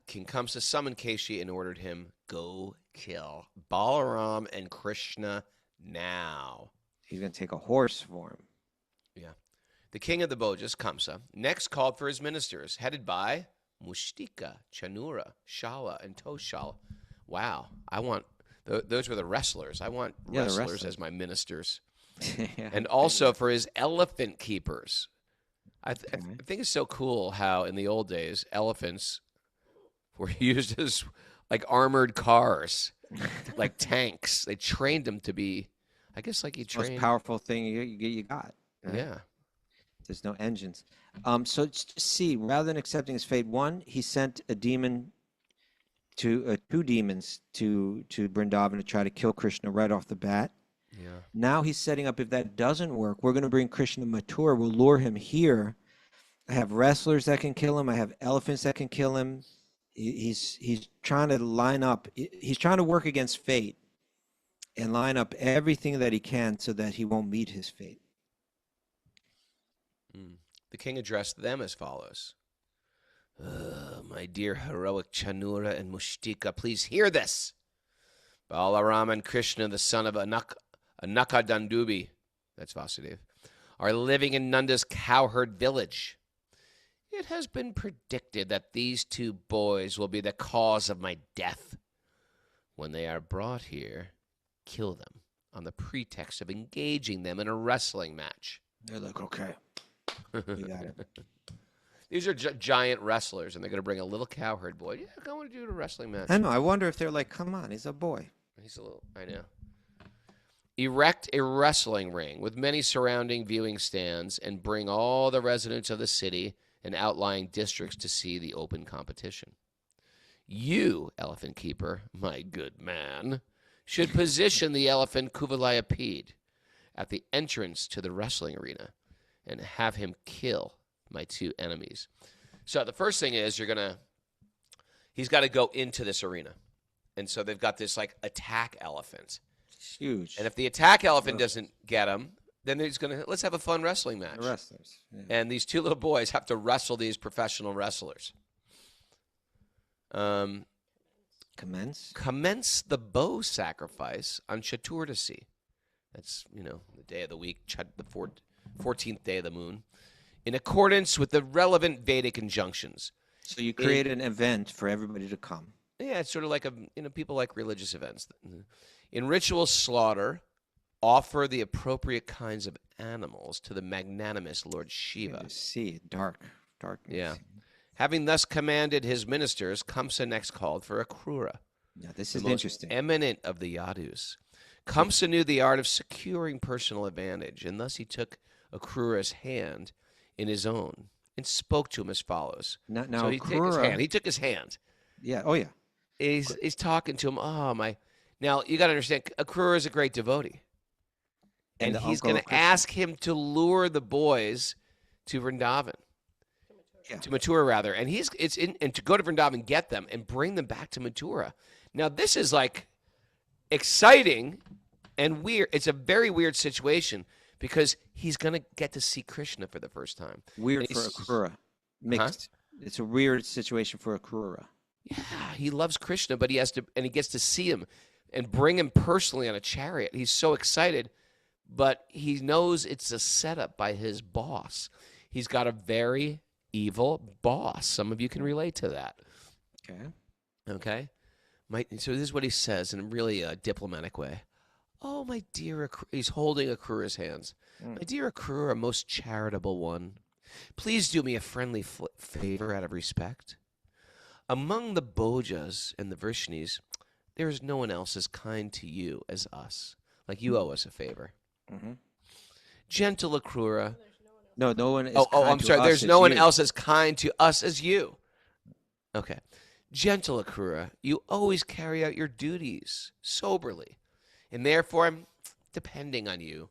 King Kamsa summoned Keshi and ordered him, go kill Balaram and Krishna now. He's going to take a horse form. Yeah. The king of the Bhojas, Kamsa, next called for his ministers, headed by Mushtika, Chanura, Shala, and Toshala. Wow. Those were the wrestlers. I want wrestlers as my ministers. And also for his elephant keepers. I think it's so cool how in the old days elephants were used as like armored cars, like tanks. They trained them to be, I guess, like you train. Most powerful thing you got. Right? Yeah. There's no engines. So see, rather than accepting his fate, he sent a demon to 2 demons to Vrindavan to try to kill Krishna right off the bat. Yeah. Now he's setting up, if that doesn't work, we're going to bring Krishna Mathura. We'll lure him here. I have wrestlers that can kill him. I have elephants that can kill him. He's trying to line up. He's trying to work against fate and line up everything that he can so that he won't meet his fate. The king addressed them as follows. My dear heroic Chanura and Mushtika, please hear this. Balaram and Krishna, the son of Anakadandubi, that's Vasudeva, are living in Nanda's cowherd village. It has been predicted that these 2 boys will be the cause of my death. When they are brought here, kill them on the pretext of engaging them in a wrestling match. They're like, okay, you got it. These are giant wrestlers, and they're going to bring a little cowherd boy. Yeah, I want to do a wrestling match. I know. I wonder if they're like, come on, he's a boy. He's a little, I know. Erect a wrestling ring with many surrounding viewing stands and bring all the residents of the city and outlying districts to see the open competition. You, elephant keeper, my good man, should position the elephant Kuvalayapid at the entrance to the wrestling arena and have him kill my 2 enemies. So the first thing is he's got to go into this arena. And so they've got this like attack elephant. It's huge. And if the attack elephant doesn't get him, then he's going to, let's have a fun wrestling match. The wrestlers. Yeah. And these 2 little boys have to wrestle these professional wrestlers. Commence the bow sacrifice on Chaturdasi. That's, the day of the week, the 14th day of the moon, in accordance with the relevant Vedic injunctions. So you create an event for everybody to come. Yeah, it's sort of like people like religious events. In ritual slaughter, offer the appropriate kinds of animals to the magnanimous Lord Shiva. See, darkness. Yeah. Having thus commanded his ministers, Kamsa next called for Akrura. Now, this the is most interesting. Eminent of the Yadus. Kamsa knew the art of securing personal advantage, and thus he took Akrura's hand in his own and spoke to him as follows. Now so he took his hand. He took his hand. Yeah. Oh, yeah. He's talking to him. Oh, my. Now, you got to understand, Akrura is a great devotee. And he's going to ask him to lure the boys to Vrindavan. Yeah. To Mathura, rather. And and to go to Vrindavan, get them, and bring them back to Mathura. Now, this is like exciting and weird. It's a very weird situation because he's going to get to see Krishna for the first time. Weird for Akrura. Mixed. Huh? It's a weird situation for Akrura. Yeah, he loves Krishna, but he gets to see him and bring him personally on a chariot. He's so excited, but he knows it's a setup by his boss. He's got a very evil boss. Some of you can relate to that. Okay? So this is what he says in a really diplomatic way. Oh, my dear Akrura. He's holding Akrura's hands. My dear Akrura, most charitable one, please do me a friendly favor out of respect. Among the Bhojas and the Vrishnis, there is no one else as kind to you as us. Like you owe us a favor. Mm-hmm. Gentle Akrura. No one is I'm sorry. There's no one else as kind to us as you. Okay. Gentle Akrura, you always carry out your duties soberly, and therefore I'm depending on you,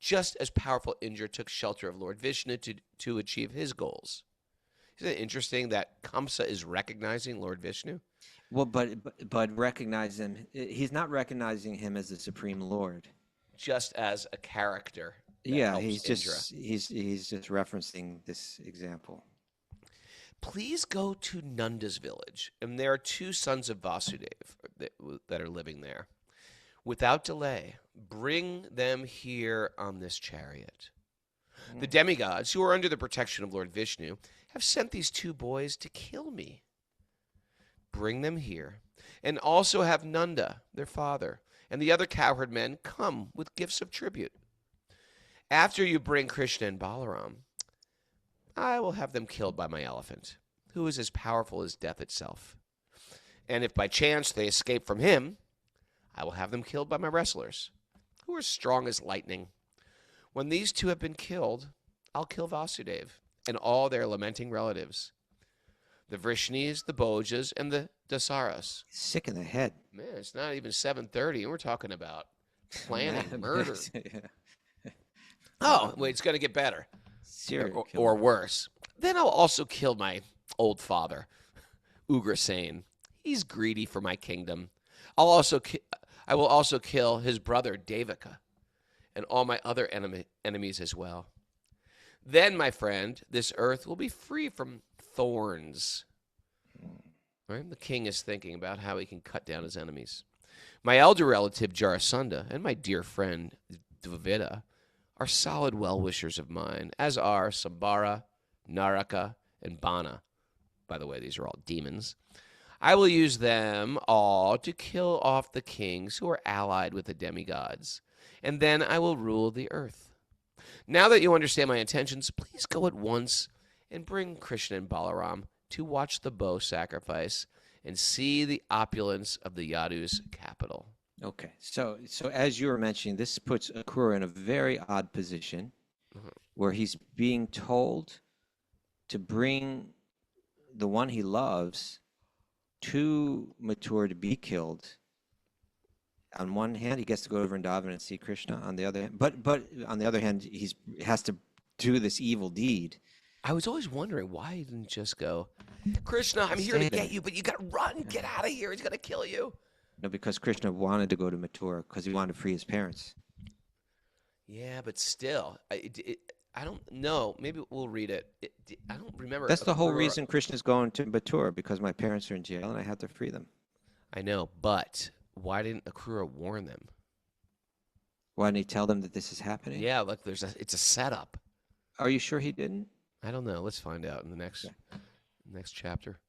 just as powerful Indra took shelter of Lord Vishnu to achieve his goals. Isn't it interesting that Kamsa is recognizing Lord Vishnu? Well, but recognize him. He's not recognizing him as the Supreme Lord. Just as a character. Yeah, he's just referencing this example. Please go to Nanda's village, and there are 2 sons of Vasudev that are living there. Without delay, bring them here on this chariot. The demigods, who are under the protection of Lord Vishnu, have sent these 2 boys to kill me. Bring them here, and also have Nanda, their father, and the other cowherd men come with gifts of tribute. After you bring Krishna and Balaram, I will have them killed by my elephant, who is as powerful as death itself. And if by chance they escape from him, I will have them killed by my wrestlers, who are strong as lightning. When these 2 have been killed, I'll kill Vasudev and all their lamenting relatives, the Vrishnis, the Bhojas, and the Dasaras. Sick in the head. Man, it's not even 7:30, and we're talking about planning murder. Yeah. Oh, wait, it's going to get better. Or worse. Then I'll also kill my old father, Ugrasen. He's greedy for my kingdom. I will also kill his brother, Devaka, and all my other enemies as well. Then, my friend, this earth will be free from thorns. Right? The king is thinking about how he can cut down his enemies. My elder relative, Jarasandha, and my dear friend, Dvivida, are solid well-wishers of mine, as are Sambara, Naraka, and Bana. By the way, these are all demons. I will use them all to kill off the kings who are allied with the demigods, and then I will rule the earth. Now that you understand my intentions, please go at once and bring Krishna and Balaram to watch the bow sacrifice and see the opulence of the Yadu's capital. Okay, so as you were mentioning, this puts Akrura in a very odd position where he's being told to bring the one he loves to Mathura to be killed. On one hand, he gets to go to Vrindavan and see Krishna. On the other hand, but on the other hand, he has to do this evil deed. I was always wondering why he didn't just go, Krishna, I'm here to get you, but you got to run, get out of here. He's going to kill you. No, because Krishna wanted to go to Mathura because he wanted to free his parents. Yeah, but still, I don't know. Maybe we'll read it. I don't remember. That's the whole reason Krishna's going to Mathura, because my parents are in jail and I have to free them. I know, but why didn't Akrura warn them? Why didn't he tell them that this is happening? Yeah, look, it's a setup. Are you sure he didn't? I don't know. Let's find out in the next chapter.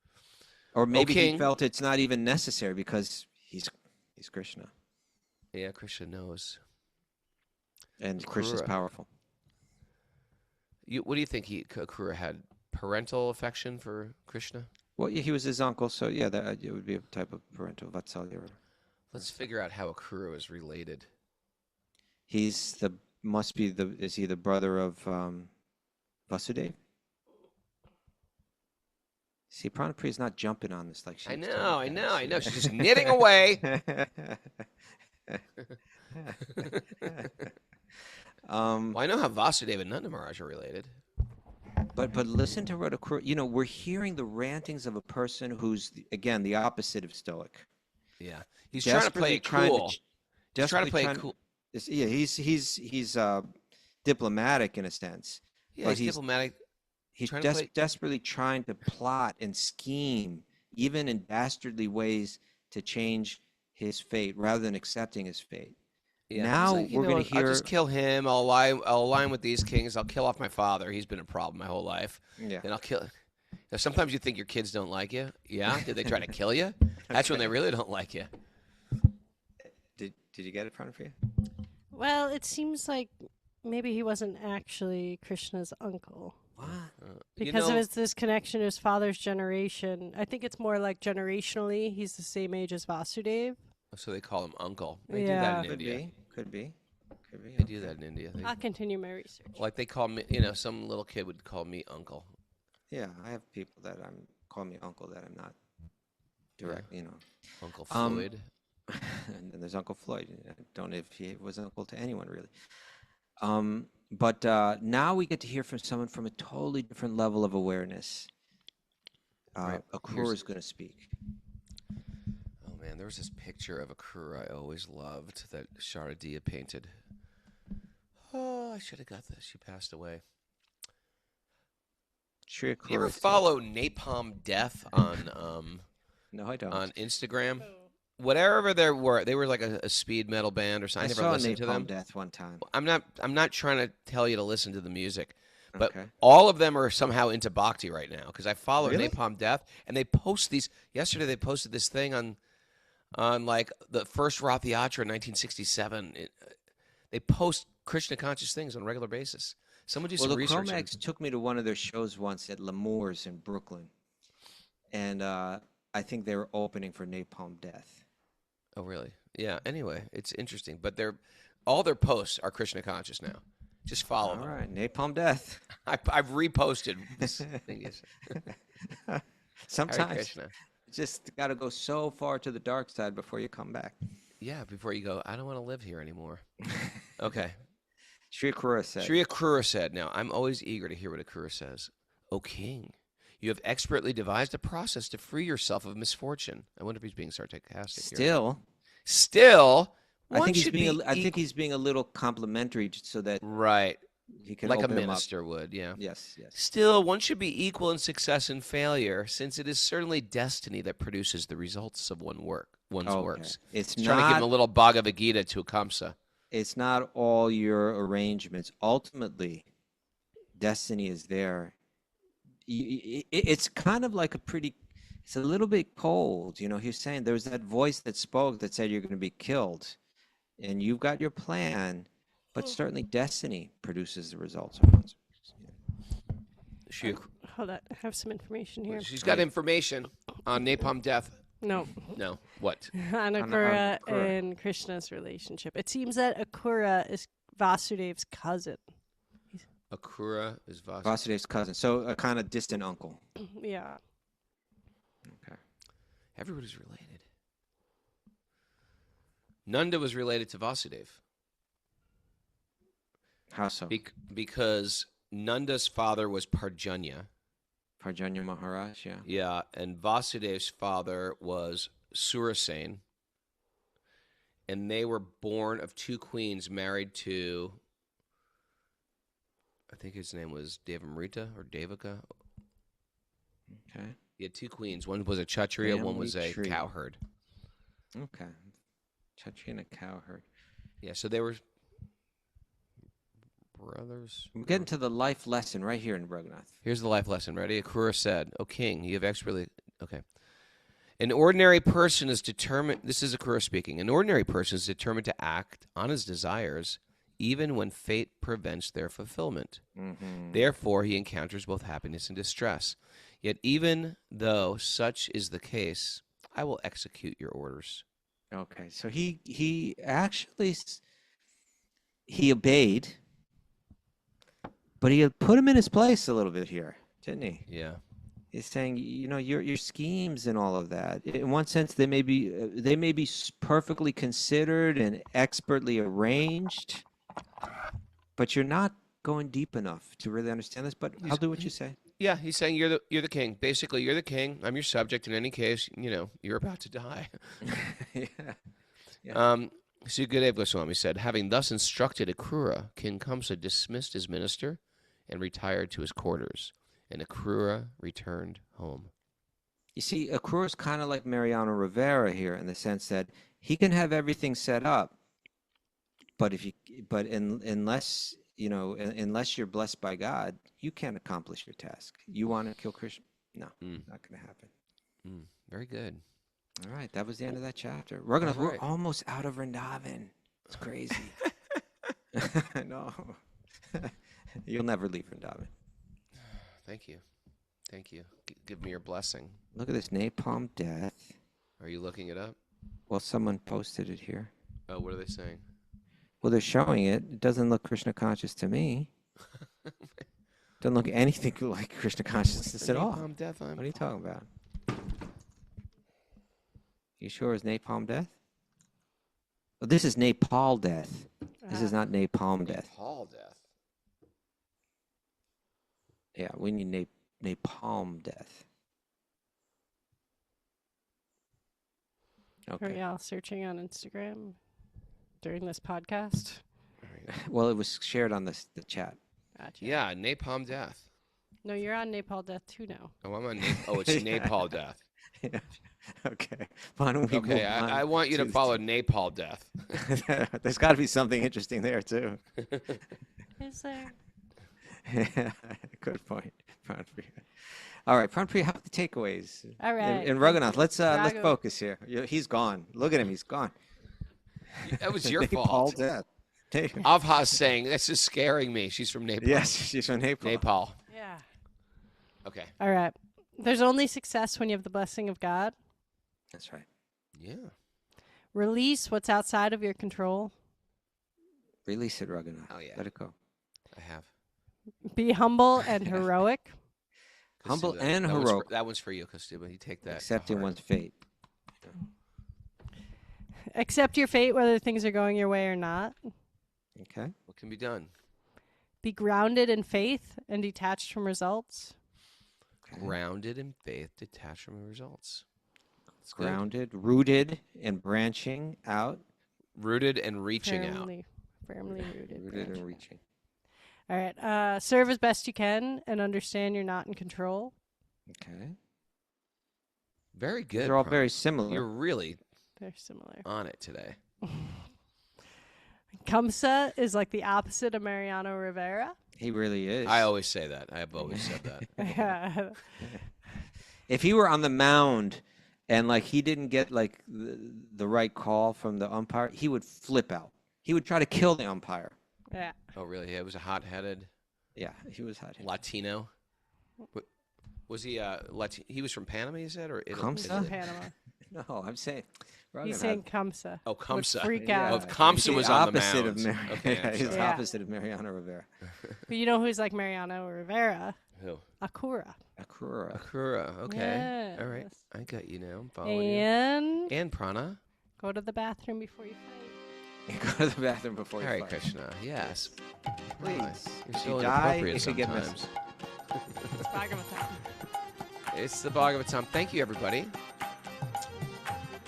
Or maybe King. he felt it's not even necessary because he's Krishna. Yeah, Krishna knows. And Krishna's powerful. What do you think? Akrura had parental affection for Krishna? Well, yeah, he was his uncle, so yeah, it would be a type of parental vatsalya. Let's figure out how Akrura is related. Is he the brother of Vasudeva? See, Pranapriya is not jumping on this like she. I know. She's just knitting away. Well, I know how Vasudeva and Nanda Maharaj are related. But listen to what Akrura. We're hearing the rantings of a person who's again the opposite of stoic. Yeah, he's trying to play it cool. He's trying to play it cool. Yeah, he's diplomatic in a sense. Yeah, he's diplomatic. He's desperately trying to plot and scheme, even in dastardly ways, to change his fate rather than accepting his fate. Yeah, now we're going to hear. I'll just kill him. I'll align with these kings. I'll kill off my father. He's been a problem my whole life. Yeah. And I'll kill. Now, sometimes you think your kids don't like you. Yeah. Did they try to kill you? That's when they really don't like you. Did you get it in front of you? Well, it seems like maybe he wasn't actually Krishna's uncle. What? Because of this connection to his father's generation. I think it's more like generationally, he's the same age as Vasudeva. So they call him uncle. They Yeah. do that in India. Could be. They do that in India. I'll continue my research. Like they call me, some little kid would call me uncle. Yeah, I have people that call me uncle that I'm not direct, Uncle Floyd. And then there's Uncle Floyd. I don't know if he was uncle to anyone really. But now we get to hear from someone from a totally different level of awareness. Right. Akrura is going to speak. Oh man, there was this picture of Akrura I always loved that Sharadiya painted. Oh, I should have got this. She passed away. Sure, you ever follow Napalm Death on No, I don't. on Instagram? Whatever they were like a speed metal band or something. I never listened to them. Death one time. I'm not trying to tell you to listen to the music, but Okay. all of them are somehow into Bhakti right now because I follow Really? Napalm Death and they post these. Yesterday they posted this thing on like the first Rath Yatra in 1967. They post Krishna conscious things on a regular basis. Someone do some research. The Chromags took me to one of their shows once at L'Amour's in Brooklyn, and I think they were opening for Napalm Death. Oh, really? Yeah. Anyway, it's interesting, but all their posts are Krishna conscious now. Just follow them. All right, Napalm Death. I've reposted this thing. Hare Sometimes Krishna. you just got to go so far to the dark side before you come back. Yeah, before you go, I don't want to live here anymore. Okay. Sri Akrura said. Sri Akrura said, now, I'm always eager to hear what Akrura says. O king, you have expertly devised a process to free yourself of misfortune. I wonder if he's being sarcastic here. Still, I think he's being a little complimentary so that right. He can like a open him up. minister would, yeah. Yes. Still, one should be equal in success and failure, since it is certainly destiny that produces the results of one's works. It's trying to give him a little Bhagavad-gīta to Kamsa. It's not all your arrangements. Ultimately, destiny is there. It's kind of like it's a little bit cold. He's saying there was that voice that spoke that said you're going to be killed. And you've got your plan, but certainly destiny produces the results of one's. Hold on, I have some information here. She's got information on Napalm Death. No. What? On Akrura and Krishna's relationship. It seems that Akrura is Vasudeva's cousin. Akrura is Vasudeva's cousin, so a kind of distant uncle. Yeah. Okay. Everybody's related. Nanda was related to Vasudeva. How so? Because Nanda's father was Parjanya. Parjanya Maharaj, yeah. Yeah, and Vasudeva's father was Surasen. And they were born of two queens married to, I think his name was Devamrita or Devaka. Okay. He had two queens. One was a Kshatriya, one was a cowherd. Okay. Kshatriya and a cowherd. Yeah, so they were brothers. We're getting to the life lesson right here in Raghunath. Here's the life lesson. Ready? Akrura said, "O king, you have expertly..." Okay. An ordinary person is determined... This is Akrura speaking. An ordinary person is determined to act on his desires even when fate prevents their fulfillment. Mm-hmm. Therefore, he encounters both happiness and distress. Yet even though such is the case, I will execute your orders. Okay, so he actually he obeyed, but he had put him in his place a little bit here, didn't he? Yeah. He's saying, your schemes and all of that. In one sense, they may be perfectly considered and expertly arranged, but you're not going deep enough to really understand this. But I'll do what you say. Yeah, he's saying you're the king. Basically, you're the king. I'm your subject. In any case, you're about to die. Yeah. Sukadev Goswami said, having thus instructed Akrura, King Kamsa dismissed his minister and retired to his quarters, and Akrura returned home. You see, Akrura's kind of like Mariano Rivera here in the sense that he can have everything set up, but unless you're blessed by God, you can't accomplish your task. You want to kill Krishna? No, not going to happen. Very good. All right, that was the end of that chapter. Raghunath, All right. we're almost out of Vrindavan. It's crazy. No. You'll never leave Vrindavan. Thank you. Thank you. Give me your blessing. Look at this napalm death. Are you looking it up? Well, someone posted it here. Oh, what are they saying? Well, they're showing it. It doesn't look Krishna conscious to me. Doesn't look anything like Krishna consciousness at all. Napalm death. What are you talking about? You sure it's napalm death? Oh, this is Nepal death. This is not napalm death. Nepal death. Yeah, we need napalm death. Are Okay. y'all searching on Instagram during this podcast? Well, it was shared on the chat. Gotcha. Yeah, napalm death. No, you're on Nepal Death too now. Oh, I'm on. It's Nepal death. Yeah. Okay. Why don't we Okay, move on I want you to follow Nepal death. There's got to be something interesting there too. Is there? Good point. All right, Pranpriya, how about the takeaways? All right. And Raghunath, let's Raghu. focus here. He's gone. Look at him. He's gone. That was your Nepal fault. death. Avha's saying, this is scaring me. She's from Nepal. Yes, she's from Nepal. Nepal. Yeah. Okay. All right. There's only success when you have the blessing of God. That's right. Yeah. Release what's outside of your control. Release it, Raghunath. Oh, yeah. Let it go. I have. Be humble and heroic. Humble Kaustubha, and that heroic. That one's for you, Kaustubha. You take that. to Accepting heart. one's fate. Accept your fate whether things are going your way or not. Okay. What can be done? Be grounded in faith and detached from results. Okay. Grounded in faith, detached from results. That's good. Grounded, rooted, and branching out. Rooted and reaching out. Firmly rooted. Rooted branch. and reaching. All right. Serve as best you can and understand you're not in control. Okay. Very good. They're all Pran. very similar. You're really They're similar. on it today. Kamsa is like the opposite of Mariano Rivera. He really is. I always say that. I have always said that. If he were on the mound and like he didn't get like the right call from the umpire, he would flip out. He would try to kill the umpire. Yeah. Oh, really? Yeah, it was a hot-headed Yeah, he was hot. Latino. Was he he was from Panama, you said, or Italy? Kamsa? From Panama. No, I'm saying. He's saying Kamsa. Oh, Kamsa. Freak Yeah. out. Oh, if Kamsa was on the opposite mound. of Okay, yeah, I'm he's sorry. the Yeah. opposite of Mariano Rivera. But you know who's like Mariano Rivera? Who? Akrura. Akrura. Akrura. Okay. All right. Yes. I got you now. I'm following And you. And Prana. go to the bathroom before you fight. Go to the bathroom before you Hare fight. Krishna. Yes. Please. You're If so you die, inappropriate you could get sometimes. missed. It's Bhagavatam. It's the Bhagavatam. Thank you, everybody.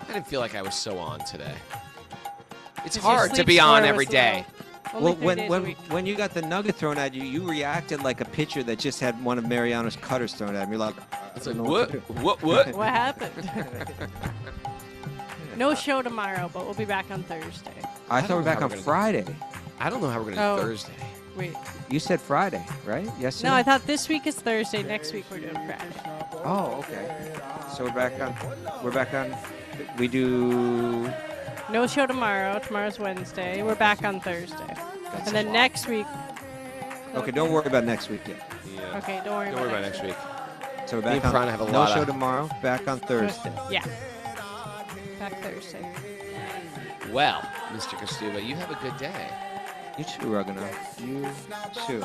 I didn't feel like I was so on today. It's 'Cause your hard to sleep be on score every was day. low. Only Well, 3 when days a when week. when you got the nugget thrown at you, you reacted like a pitcher that just had one of Mariano's cutters thrown at him. You're like, It's I like, don't know what? to do. What? What happened? No show tomorrow, but we'll be back on Thursday. I thought we were know back how on we're gonna- Friday. I don't know how we're going to Oh. do Thursday. Wait. You said Friday, right? Yes. No, I thought this week is Thursday. Next week we're doing Friday. Oh, okay. So we're back on. We do. No show tomorrow. Tomorrow's Wednesday. We're back on Thursday. And then next week. Okay, don't worry about next week yet. Yeah. Okay, don't worry Don't worry about about next week. So we're Me back and Prana on. have a No lot show of- tomorrow. Back on Thursday. Yeah. Back Thursday. Well, Mr. Kaustubha, you have a good day. You too, Raghunath. You too.